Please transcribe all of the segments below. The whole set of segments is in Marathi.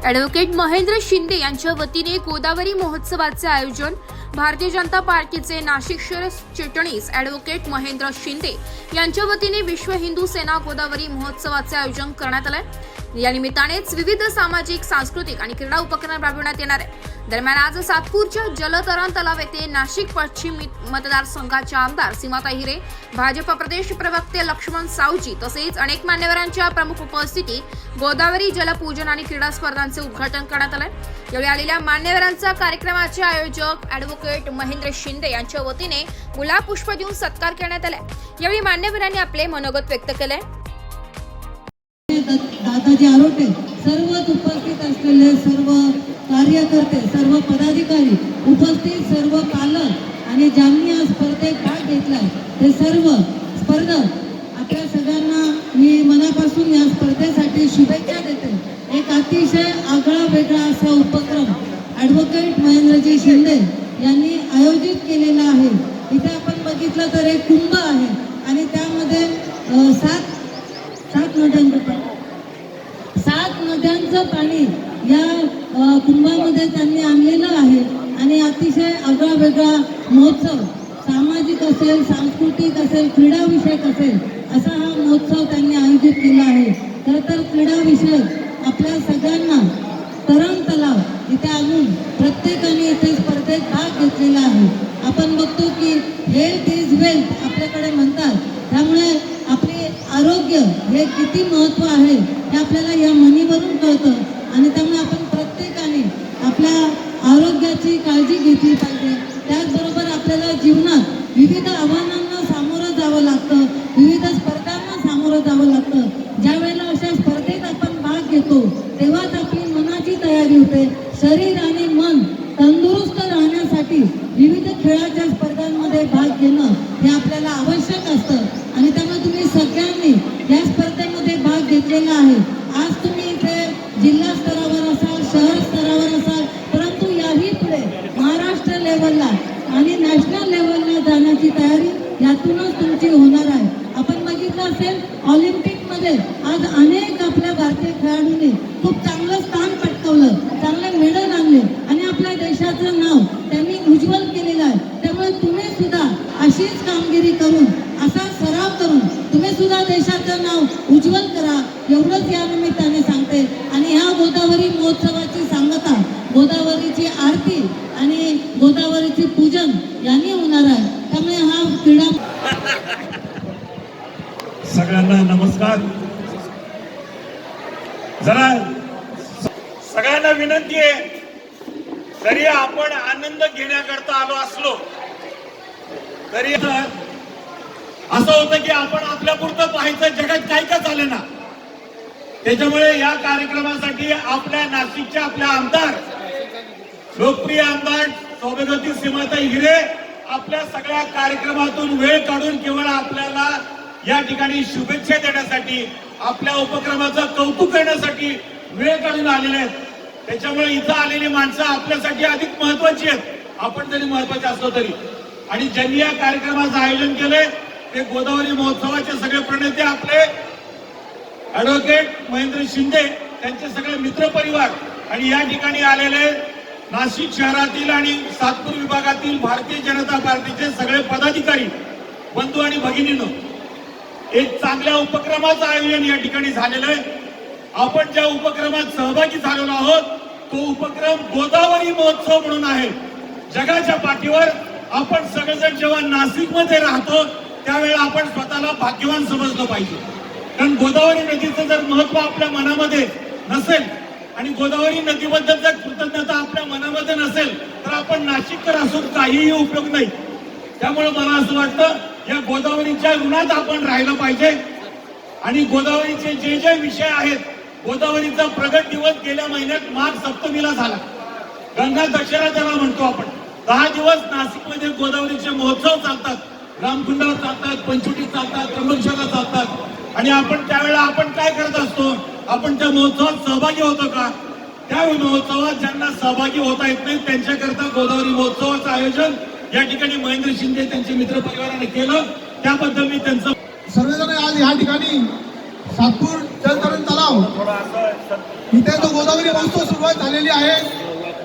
ॲडव्होकेट महेंद्र शिंदे यांच्या वतीने गोदावरी महोत्सवाचे आयोजन भारतीय जनता पार्टीचे नाशिक शहर चिटणीस ॲडव्होकेट महेंद्र शिंदे यांच्या वतीने विश्व हिंदू सेना गोदावरी महोत्सवाचे आयोजन करण्यात आले। या निमित्तानेच विविध सामाजिक, सांस्कृतिक आणि क्रीडा उपक्रम राबविण्यात येणार आहे। दरम्यान आज सातपूरच्या जलतरण तलाव येथे नाशिक पश्चिम मतदारसंघाच्या आमदार सीमाताई हिरे, भाजप प्रदेश प्रवक्ते लक्ष्मण सावजी तसेच अनेक मान्यवरांच्या प्रमुख उपस्थितीत गोदावरी जलपूजन आणि क्रीडा स्पर्धांचे उद्घाटन करण्यात आले। यावेळी आलेल्या मान्यवरांचा कार्यक्रमाचे आयोजक ॲडव्होकेट महेंद्र शिंदे यांच्या वतीने गुलाब पुष्प देऊन सत्कार करण्यात आला। यावेळी मान्यवरांनी आपले मनोगत व्यक्त केले। दादाजी आरोटे, सर्वच उपस्थित असलेले सर्व कार्यकर्ते, सर्व पदाधिकारी, उपस्थित सर्व पालक आणि ज्यांनी या स्पर्धेत भाग घेतलाय ते सर्व स्पर्धक आपल्या सगळ्यांना मी मनापासून या स्पर्धेसाठी शुभेच्छा देते। एक अतिशय आगळा वेगळा असा उपक्रम ॲडव्होकेट महेंद्रजी शिंदे यांनी आयोजित केलेला आहे। इथे आपण बघितलं तर एक कुंभ आहे आणि त्यामध्ये सात नद्यांचं पाणी या कुंभामध्ये त्यांनी आणलेलं आहे आणि अतिशय आगळा वेगळा महोत्सव, सामाजिक असेल, सांस्कृतिक असेल, क्रीडा विषयक असेल, असा हा महोत्सव त्यांनी आयोजित केला आहे। खरं तर क्रीडा विषयक आपल्या सगळ्यांना तरण तलाव इथे आणून प्रत्येकाने इथे स्पर्धेत भाग घेतलेला आहे। आपण बघतो की हेल्थ इज वेल्थ आपल्याकडे म्हणतात, त्यामुळे आपले आरोग्य हे किती महत्त्व आहे हे आपल्याला या म्हणीवरून कळतं आणि त्यामुळे आपण प्रत्येकाने आपल्या आरोग्याची काळजी घेतली पाहिजे। त्याचबरोबर आपल्याला जीवनात विविध आव्हानांना सामोरं जावं लागतं, विविध स्पर्धांना सामोरं जावं लागतं। ज्या वेळेला अशा स्पर्धेत आपण भाग घेतो तेव्हाच आपली मनाची तयारी होते। शरीर आणि मन तंदुरुस्त राहण्यासाठी विविध खेळाच्या स्पर्धांमध्ये भाग घेणं हे आपल्याला आवश्यक असतं आणि त्यामुळे तुम्ही सगळ्यांनी या स्पर्धेमध्ये भाग घेतलेला आहे। आज तुम्ही इथे जिल्हा स्तरावर असाल, शहर स्तरावर असाल, परंतु याही पुढे महाराष्ट्र लेवलला आणि नॅशनल लेवलला जाण्याची तयारी यातूनच तुमची होणार आहे। आपण बघितलं असेल ऑलिम्पिकमध्ये आज अनेक आपल्या भारतीय खेळाडूंनी खूप चांगलं स्थान पटकावलं, चांगले मेडल आणले आणि आपल्या देशाचं नाव त्यांनी उज्ज्वल केलेलं आहे। त्यामुळे तुम्ही सुद्धा अशीच कामगिरी करून, असा सराव करून तुम्ही सुद्धा देशाचं नाव उज्ज्वल करा, एवढंच या निमित्ताने सांगते। आणि ह्या गोदावरी महोत्सवाची सांगता, गोदावरीची आरती आणि गोदावरीचे पूजन यांनी होणार आहे। त्यामुळे हा क्रीडा सगळ्यांना नमस्कार। जरा सगळ्यांना विनंती आहे, जरी आपण आनंद घेण्याकरता आलो असलो तरी असं होतं की आपण आपल्या पुरतं पाहायचं, जगात काय का चालेना। त्याच्यामुळे या कार्यक्रमासाठी आपल्या नाशिकच्या आपल्या आमदार, लोकप्रिय आमदार सौभाग्यवती सीमाताई हिरे आपल्या सगळ्या कार्यक्रमातून वेळ काढून केवळ आपल्याला या ठिकाणी शुभेच्छा देण्यासाठी, आपल्या उपक्रमाचं कौतुक करण्यासाठी वेळ काढून आलेले आहेत। त्याच्यामुळे इथं आलेली माणसं आपल्यासाठी अधिक महत्वाची आहेत, आपण जरी महत्वाचे असलो तरी। आणि ज्यांनी या कार्यक्रमाचं आयोजन केलंय ते गोदावरी महोत्सवाचे सगळे प्रणेते आपले ॲडव्होकेट महेंद्र शिंदे, त्यांचे सगळे मित्र परिवार आणि या ठिकाणी आलेले नाशिक शहरातील आणि सातपूर विभागातील भारतीय जनता पार्टीचे सगळे पदाधिकारी, बंधू आणि भगिनींनो, एक चांगल्या उपक्रमाचं आयोजन या ठिकाणी झालेलं आहे। आपण ज्या उपक्रमात सहभागी झालेलो आहोत तो उपक्रम गोदावरी महोत्सव म्हणून आहे। जगाच्या पाठीवर आपण सगळेजण जेव्हा नाशिकमध्ये राहतो त्यावेळेला आपण स्वतःला भाग्यवान समजलं पाहिजे, कारण गोदावरी नदीचं जर महत्व आपल्या मनामध्ये नसेल आणि गोदावरी नदीबद्दल जर कृतज्ञता आपल्या मनामध्ये नसेल तर आपण नाशिककर असून काहीही उपयोग नाही। त्यामुळे मला असं वाटतं या गोदावरीच्या ऋणात आपण राहिलं पाहिजे आणि गोदावरीचे जे जे विषय आहेत, गोदावरीचा प्रगट दिवस गेल्या महिन्यात माघ सप्तमीला झाला, गंगा दशरा ज्याला म्हणतो आपण। 10 दिवस नाशिकमध्ये गोदावरीचे महोत्सव चालतात, रामकुंडावर चालतात, पंचवटीत चालतात, त्र्यंबकेश्वरला चालतात आणि आपण त्यावेळेला आपण काय करत असतो, आपण त्या महोत्सवात सहभागी होतो का? त्या महोत्सवात ज्यांना सहभागी होता येत नाही त्यांच्याकरता गोदावरी महोत्सवाचं आयोजन या ठिकाणी महेंद्र शिंदे त्यांचे मित्र परिवाराने केलं, त्याबद्दल मी त्यांचं सर्वजण आज या ठिकाणी सातपूर जलतरण तलाव नाव इथे जो गोदावरी महोत्सव सुरुवात झालेली आहे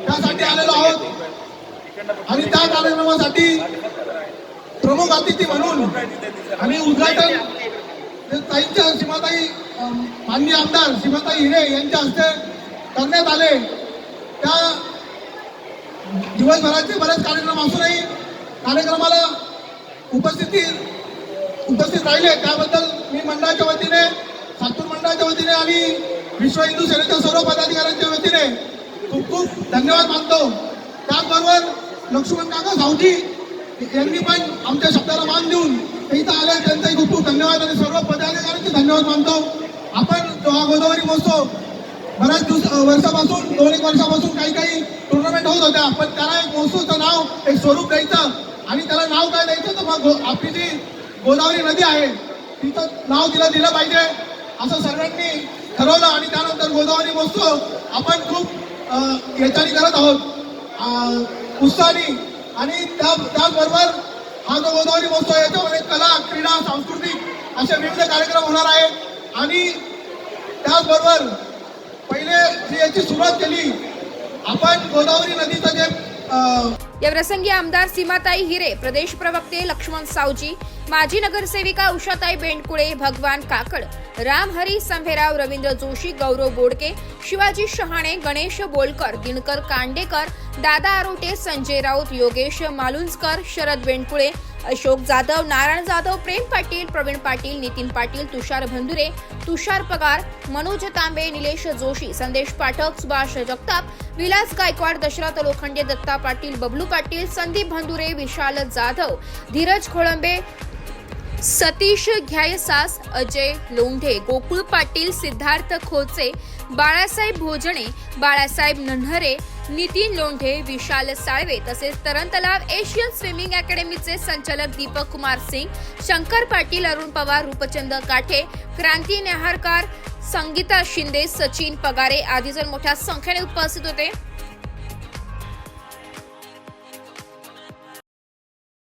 त्यासाठी आलेलो आहोत आणि त्या कार्यक्रमासाठी प्रमुख अतिथी म्हणून आणि उद्घाटन ताईंच्या सीमाताई माननीय आमदार सीमाताई हिरे यांच्या हस्ते करण्यात आले. त्या दिवसभराचे बरेच कार्यक्रम असूनही कार्यक्रमाला उपस्थित राहिले त्याबद्दल मी मंडळाच्या वतीने सातपूर मंडळाच्या वतीने आणि विश्व हिंदू सेनेच्या सर्व पदाधिकाऱ्यांच्या वतीने खूप खूप धन्यवाद मानतो. त्याचबरोबर लक्ष्मण काका सावजी यांनी पण आमच्या शब्दाला मान देऊन इथं आले त्यांचाही खूप खूप धन्यवाद आणि सर्व पदाधिकाऱ्यांचे धन्यवाद मानतो. आपण जो हा गोदावरी महोत्सव बऱ्याच वर्षापासून 2-1 वर्षापासून काही टुर्नामेंट होत होत्या पण त्याला एक महोत्सवाचं नाव एक स्वरूप द्यायचं आणि त्याला नाव काय द्यायचं तर मग आपली जी गोदावरी नदी आहे तिचं नाव तिला दिलं पाहिजे असं सर्वांनी ठरवलं आणि त्यानंतर गोदावरी महोत्सव आपण खूप याच्याने करत आहोत उत्साहाने आणि त्याचबरोबर हा जो गोदावरी महोत्सव याच्यामध्ये कला क्रीडा सांस्कृतिक असे विविध कार्यक्रम होणार आहे आणि त्याचबरोबर पहिले जी याची सुरुवात केली आपण गोदावरी नदीचं जे या प्रसंगी आमदार सीमाताई हिरे, प्रदेश प्रवक्ते लक्ष्मण सावजी, माजी नगरसेविका उषाताई बेंडकुळे, भगवान काकड, रामहरी संभेराव, रवींद्र जोशी, गौरव बोडके, शिवाजी शहाणे, गणेश बोलकर, दिनकर कांडेकर, दादा आरोटे, संजय राऊत, योगेश मालुंजकर, शरद बेंडकुळे, अशोक जाधव, नारायण जाधव, प्रेम पाटील, प्रवीण पाटील, नितीन पाटील, तुषार भंदुरे, तुषार पगार, मनोज तांबे, निलेश जोशी, संदेश पाठक, सुभाष जगताप, विलास गायकवाड, दशरथ लोखंडे, दत्ता पाटील, बबलू पाटील, संदीप भंदुरे, विशाल जाधव, धीरज खोळंबे, सतीश घ्यायसास, अजय लोंढे, गोकुळ पाटील, सिद्धार्थ खोचे, बाळासाहेब भोजणे, बाळासाहेब नन्हरे, नितीन लोंढे, विशाल साळवे तसेच तरण तलाव एशियन स्विमिंग अकॅडमीचे संचालक दीपक कुमार सिंग, शंकर पाटील, अरुण पवार, रूपचंद काठे, क्रांती नेहारकर, संगीता शिंदे, सचिन पगारे आदी जण मोठ्या संख्येने उपस्थित होते.